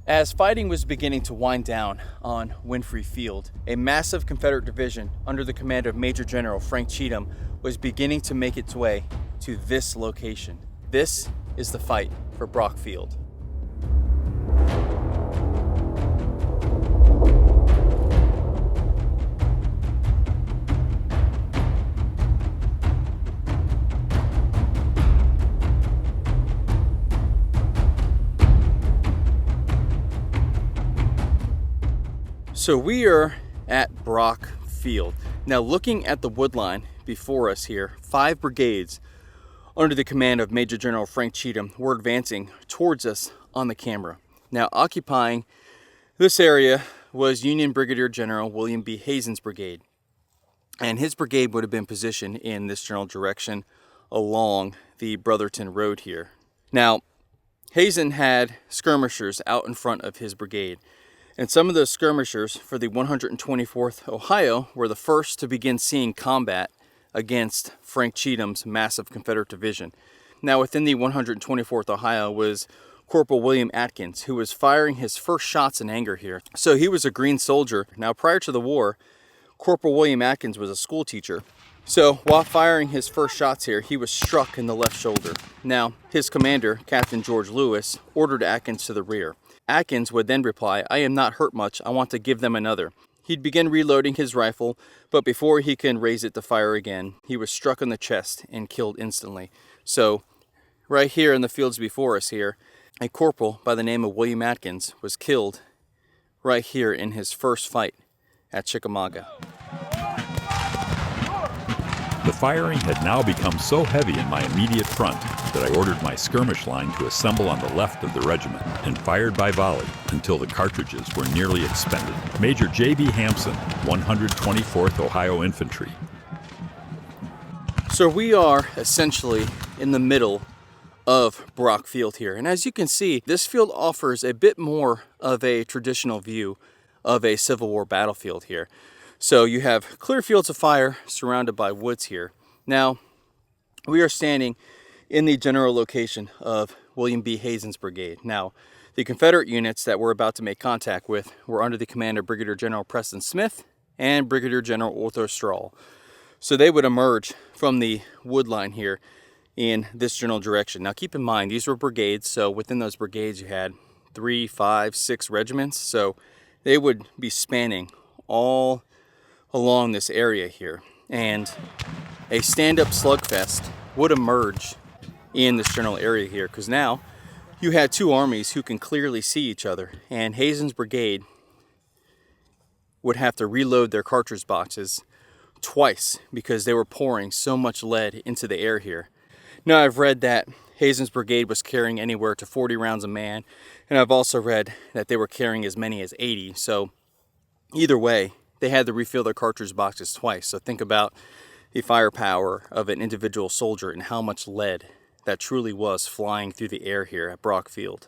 As fighting was beginning to wind down on Winfrey Field, a massive Confederate division under the command of Major General Frank Cheatham was beginning to make its way to this location. This is the fight for Bragg Field. So we are at Bragg Field. Now looking at the wood line before us here, 5 brigades under the command of Major General Frank Cheatham were advancing towards us on the camera. Now occupying this area was Union Brigadier General William B. Hazen's brigade. And his brigade would have been positioned in this general direction along the Brotherton Road here. Now Hazen had skirmishers out in front of his brigade. And some of those skirmishers for the 124th Ohio were the first to begin seeing combat against Frank Cheatham's massive Confederate division. Now within the 124th Ohio was Corporal William Atkins, who was firing his first shots in anger here. So he was a green soldier. Now prior to the war, Corporal William Atkins was a school teacher. So while firing his first shots here, he was struck in the left shoulder. Now his commander, Captain George Lewis, ordered Atkins to the rear. Atkins would then reply, "I am not hurt much, I want to give them another." He'd begin reloading his rifle, but before he can raise it to fire again, he was struck on the chest and killed instantly. So right here in the fields before us here, a corporal by the name of William Atkins was killed right here in his first fight at Chickamauga. The firing had now become so heavy in my immediate front that I ordered my skirmish line to assemble on the left of the regiment and fired by volley until the cartridges were nearly expended. Major J.B. Hampson, 124th Ohio Infantry. So we are essentially in the middle of Bragg Field here. And as you can see, this field offers a bit more of a traditional view of a Civil War battlefield here. So you have clear fields of fire surrounded by woods here. Now, we are standing in the general location of William B. Hazen's brigade. Now, the Confederate units that we're about to make contact with were under the command of Brigadier General Preston Smith and Brigadier General Arthur Strahl. So they would emerge from the wood line here in this general direction. Now keep in mind, these were brigades, so within those brigades you had 3, 5, 6 regiments. So they would be spanning all along this area here, and a stand-up slugfest would emerge in this general area here, because now you had 2 armies who can clearly see each other, and Hazen's brigade would have to reload their cartridge boxes twice because they were pouring so much lead into the air here. Now I've read that Hazen's brigade was carrying anywhere to 40 rounds a man, and I've also read that they were carrying as many as 80. So either way, they had to refill their cartridge boxes twice. So think about the firepower of an individual soldier and how much lead that truly was flying through the air here at Bragg Field.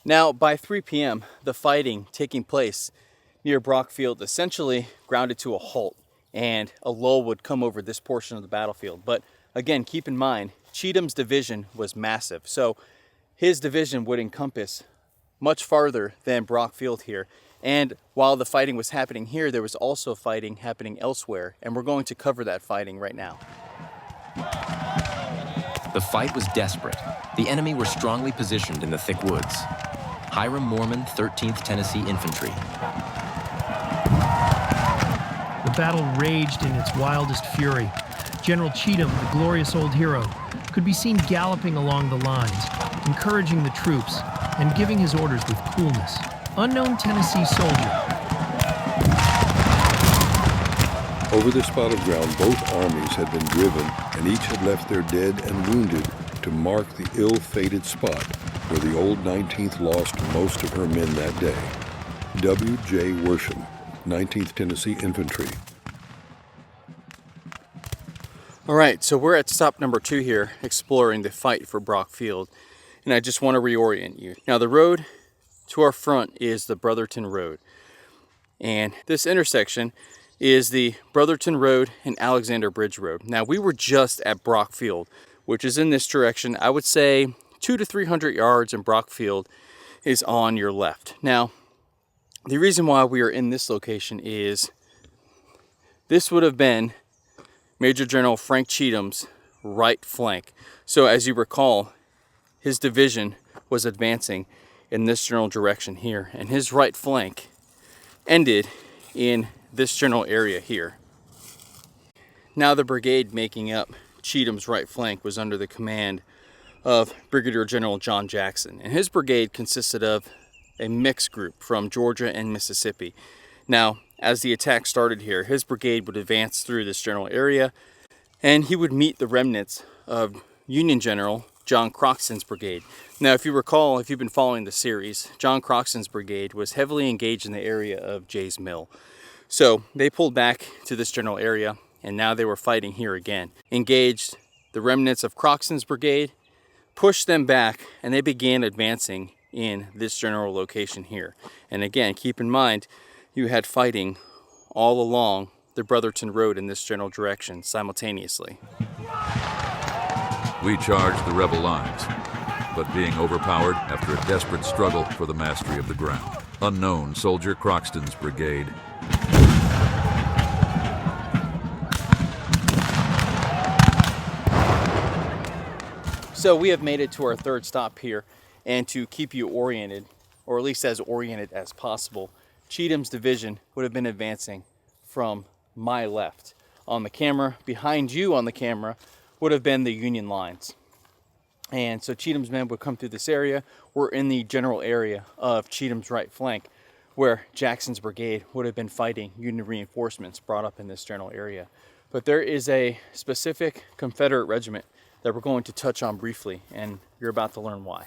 Now by 3 p.m., the fighting taking place near Bragg Field essentially grounded to a halt, and a lull would come over this portion of the battlefield. But again, keep in mind, Cheatham's division was massive. So his division would encompass much farther than Bragg Field here. And while the fighting was happening here, there was also fighting happening elsewhere, and we're going to cover that fighting right now. The fight was desperate. The enemy were strongly positioned in the thick woods. Hiram Mormon, 13th Tennessee Infantry. The battle raged in its wildest fury. General Cheatham, the glorious old hero, could be seen galloping along the lines, encouraging the troops and giving his orders with coolness. Unknown Tennessee soldier. Over this spot of ground, both armies had been driven, and each had left their dead and wounded to mark the ill-fated spot where the old 19th lost most of her men that day. W.J. Worsham, 19th Tennessee Infantry. All right, so we're at stop number 2 here, exploring the fight for Bragg Field. And I just want to reorient you. Now the road to our front is the Brotherton Road. And this intersection is the Brotherton Road and Alexander Bridge Road. Now we were just at Bragg Field, which is in this direction. I would say 200 to 300 yards in Bragg Field is on your left. Now, the reason why we are in this location is this would have been Major General Frank Cheatham's right flank. So as you recall, his division was advancing in this general direction here, and his right flank ended in this general area here. Now the brigade making up Cheatham's right flank was under the command of Brigadier General John Jackson, and his brigade consisted of a mixed group from Georgia and Mississippi. Now, as the attack started here, his brigade would advance through this general area, and he would meet the remnants of Union General John Croxton's brigade. Now, if you recall, if you've been following the series, John Croxton's brigade was heavily engaged in the area of Jay's Mill. So they pulled back to this general area, and now they were fighting here again. Engaged the remnants of Croxton's brigade, pushed them back, and they began advancing in this general location here. And again, keep in mind, you had fighting all along the Brotherton Road in this general direction simultaneously. We charged the rebel lines, but being overpowered after a desperate struggle for the mastery of the ground. Unknown soldier Croxton's brigade. So we have made it to our third stop here, and to keep you oriented, or at least as oriented as possible, Cheatham's division would have been advancing from my left. On the camera, behind you on the camera, would have been the Union lines. And so Cheatham's men would come through this area. We're in the general area of Cheatham's right flank, where Jackson's brigade would have been fighting Union reinforcements brought up in this general area. But there is a specific Confederate regiment that we're going to touch on briefly, and you're about to learn why.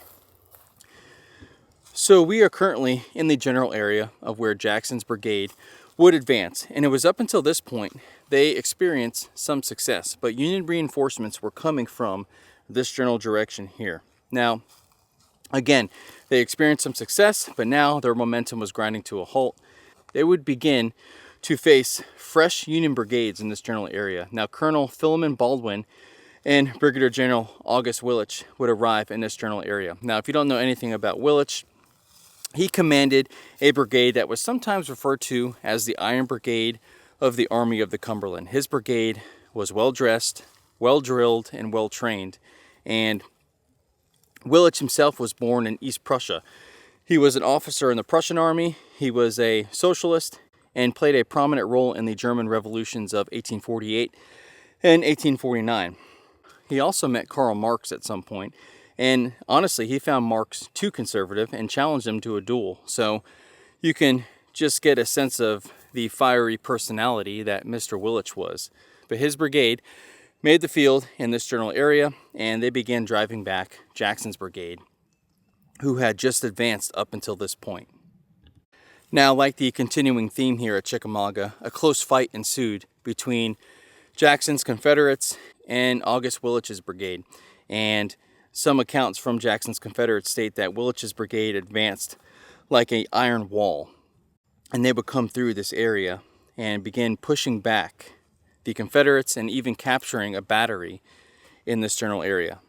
So we are currently in the general area of where Jackson's brigade would advance, and it was up until this point they experienced some success, but Union reinforcements were coming from this general direction here. Now, again, they experienced some success, but now their momentum was grinding to a halt. They would begin to face fresh Union brigades in this general area. Now, Colonel Philemon Baldwin and Brigadier General August Willich would arrive in this general area. Now, if you don't know anything about Willich, he commanded a brigade that was sometimes referred to as the Iron Brigade of the Army of the Cumberland. His brigade was well-dressed, well-drilled, and well-trained. And Willich himself was born in East Prussia. He was an officer in the Prussian army, he was a socialist, and played a prominent role in the German revolutions of 1848 and 1849. He also met Karl Marx at some point, and honestly, he found Marx too conservative and challenged him to a duel. So you can just get a sense of the fiery personality that Mr. Willich was. But his brigade made the field in this general area, and they began driving back Jackson's brigade, who had just advanced up until this point. Now, like the continuing theme here at Chickamauga, a close fight ensued between Jackson's Confederates and August Willich's brigade. And some accounts from Jackson's Confederates state that Willich's brigade advanced like an iron wall, and they would come through this area and begin pushing back the Confederates and even capturing a battery in this general area.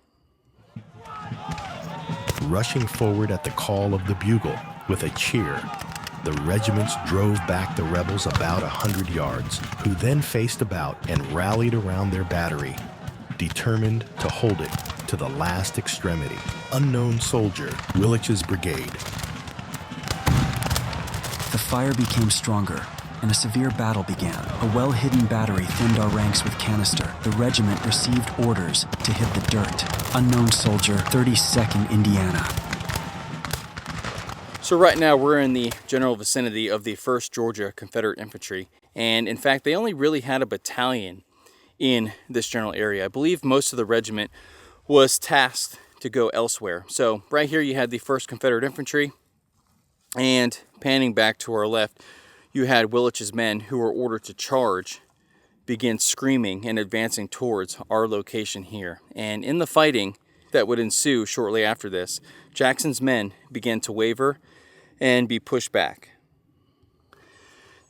Rushing forward at the call of the bugle with a cheer, the regiments drove back the rebels about 100 yards, who then faced about and rallied around their battery, determined to hold it to the last extremity. Unknown soldier, Willich's brigade. The fire became stronger, and a severe battle began. A well-hidden battery thinned our ranks with canister. The regiment received orders to hit the dirt. Unknown soldier, 32nd Indiana. So right now we're in the general vicinity of the 1st Georgia Confederate Infantry, and in fact they only really had a battalion in this general area. I believe most of the regiment was tasked to go elsewhere. So right here you had the 1st Confederate Infantry, and panning back to our left, you had Willich's men, who were ordered to charge, begin screaming and advancing towards our location here. And in the fighting that would ensue shortly after this, Jackson's men began to waver and be pushed back.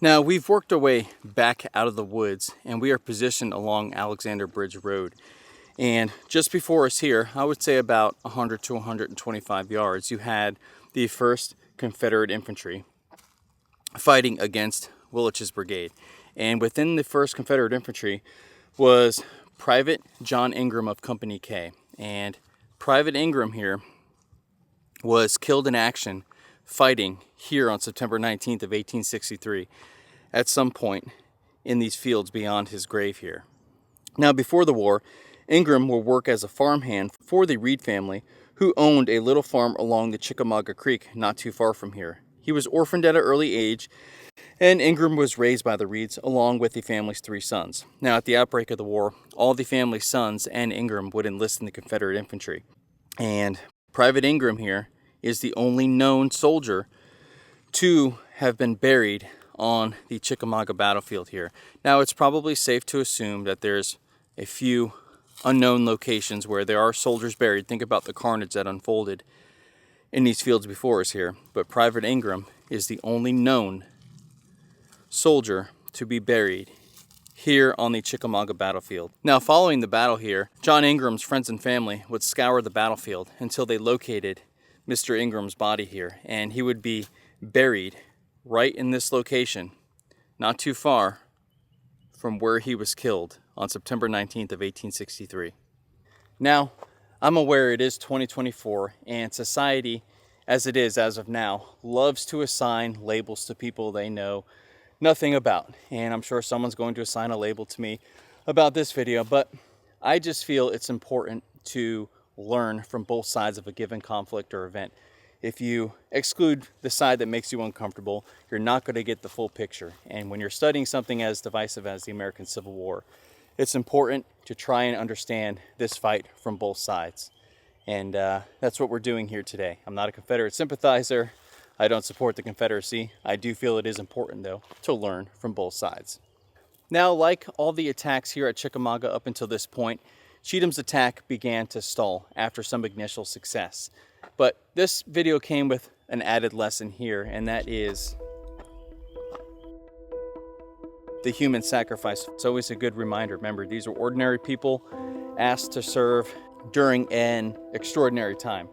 Now, we've worked our way back out of the woods, and we are positioned along Alexander Bridge Road. And just before us here, I would say about 100 to 125 yards, you had the 1st Confederate Infantry fighting against Willich's brigade. And within the 1st Confederate Infantry was Private John Ingram of Company K. And Private Ingram here was killed in action fighting here on September 19th of 1863 at some point in these fields beyond his grave here. Now, before the war, Ingram would work as a farmhand for the Reed family, who owned a little farm along the Chickamauga Creek not too far from here. He was orphaned at an early age, and Ingram was raised by the Reeds along with the family's 3 sons. Now, at the outbreak of the war, all the family's sons and Ingram would enlist in the Confederate infantry. And Private Ingram here is the only known soldier to have been buried on the Chickamauga battlefield here. Now, it's probably safe to assume that there's a few unknown locations where there are soldiers buried. Think about the carnage that unfolded in these fields before us here. But Private Ingram is the only known soldier to be buried here on the Chickamauga battlefield. Now, following the battle here, John Ingram's friends and family would scour the battlefield until they located Mr. Ingram's body here, and he would be buried right in this location, not too far from where he was killed on September 19th of 1863. Now, I'm aware it is 2024, and society, as it is as of now, loves to assign labels to people they know nothing about. And I'm sure someone's going to assign a label to me about this video, but I just feel it's important to learn from both sides of a given conflict or event. If you exclude the side that makes you uncomfortable, you're not going to get the full picture. And when you're studying something as divisive as the American Civil War, it's important to try and understand this fight from both sides. And that's what we're doing here today. I'm not a Confederate sympathizer. I don't support the Confederacy. I do feel it is important, though, to learn from both sides. Now, like all the attacks here at Chickamauga up until this point, Cheatham's attack began to stall after some initial success. But this video came with an added lesson here, and that is the human sacrifice. It's always a good reminder. Remember, these are ordinary people asked to serve during an extraordinary time.